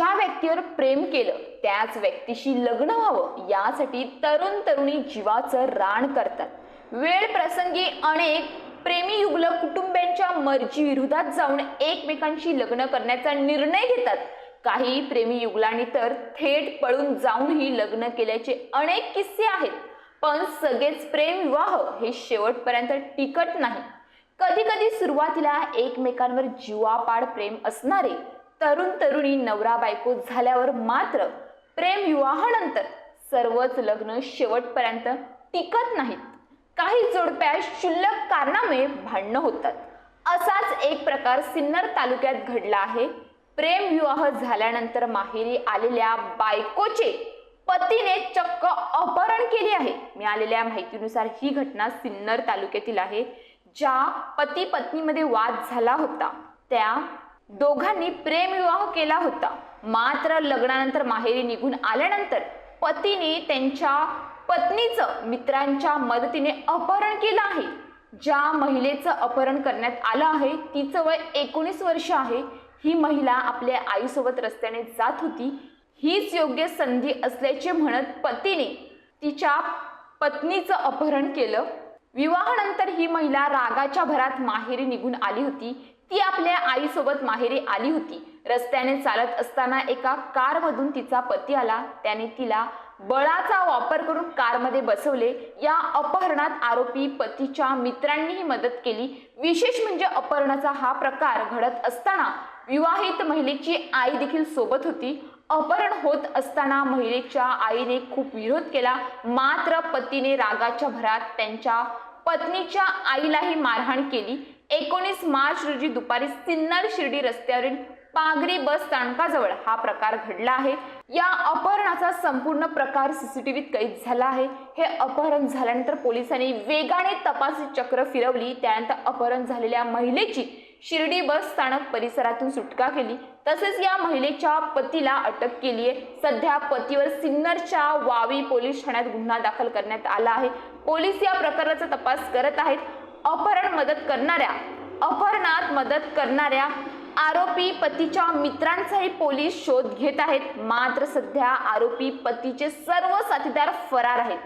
ज्या व्यक्तीवर प्रेम केलं त्याच व्यक्तीशी लग्न व्हावं यासाठी तरुण तरुणी जीवाचं रान करतात. वेळ प्रसंगी अनेक प्रेमी युगल कुटुंबियांच्या मर्जी विरोधात जाऊन एकमेकांशी लग्न करण्याचा निर्णय घेतात. काही प्रेमी युगलांनी तर थेट पळून जाऊनही लग्न केल्याचे अनेक किस्से आहेत. पण सगळेच प्रेम विवाह हे शेवटपर्यंत टिकत नाही. कधी कधी सुरुवातीला एकमेकांवर जीवापाड प्रेम असणारे तरुण तरुणी नवरा बायको झाल्यावर मात्र प्रेम विवाहानंतर सर्वच लग्न शेवटपर्यंत टिकत नाहीत. काही जोडप्या क्षुल्लक कारणामुळे भांडणं होतात. असाच एक प्रकार सिन्नर तालुक्यात घडला आहे. प्रेम विवाह झाल्यानंतर माहेरी आलेल्या बायकोचे पतीने चक्क अपहरण केले आहे. मिळालेल्या माहितीनुसार ही घटना सिन्नर तालुक्यातील आहे. ज्या पती पत्नीमध्ये वाद झाला होता त्या दोघांनी प्रेम विवाह केला होता. मात्र लग्नानंतर माहेरी निघून आल्यानंतर पतीने त्यांच्या पत्नीचं मित्रांच्या मदतीने अपहरण केलं आहे. ज्या महिलेचं अपहरण करण्यात आलं आहे तिचं वय 19 वर्ष आहे. ही महिला आपल्या आईसोबत रस्त्याने जात होती. हीच योग्य संधी असल्याचे म्हणत पतीने तिच्या पत्नीचं अपहरण केलं. विवाहानंतर ही महिला रागाच्या भरात माहेरी निघून आली होती. ती आपल्या आईसोबत माहेरी आली होती. रस्त्याने चालत असताना एका कारमधून तिचा पती आला. त्याने तिला बळाचा वापर करून कारमध्ये बसवले. या अपहरणात आरोपी पतीच्या मित्रांनीही मदत केली. विशेष म्हणजे अपहरणाचा हा प्रकार घडत असताना विवाहित महिलेची आई देखील सोबत होती. अपहरण होत असताना महिलेच्या आईने खूप विरोध केला. मात्र पतीने रागाच्या भरात त्यांच्या पत्नीच्या आईलाही मारहाण केली. 19 मार्च रोजी दुपारी सिन्नर शिर्डी रस्त्यावरील पागरी बस स्थानकाजवळ हा प्रकार घडला आहे. या अपहरणाचा संपूर्ण प्रकार सीसीटीव्हीत कैद झाला आहे. हे अपहरण झाल्यानंतर पोलिसांनी वेगाने तपासी चक्र फिरवली. त्यानंतर अपहरण झालेल्या महिलेची शिर्डी बस स्थानक परिसरातून सुटका केली. तसेच या महिलेच्या पतीला अटक केली आहे. सध्या पतीवर सिन्नरच्या वावी पोलीस ठाण्यात गुन्हा दाखल करण्यात आला आहे. पोलीस या प्रकरणाचा तपास करत आहेत. अपहरणात मदत करणाऱ्या आरोपी पतीच्या मित्रांचाही पोलीस शोध घेत आहेत. मात्र सध्या आरोपी पतीचे सर्व साथीदार फरार आहेत.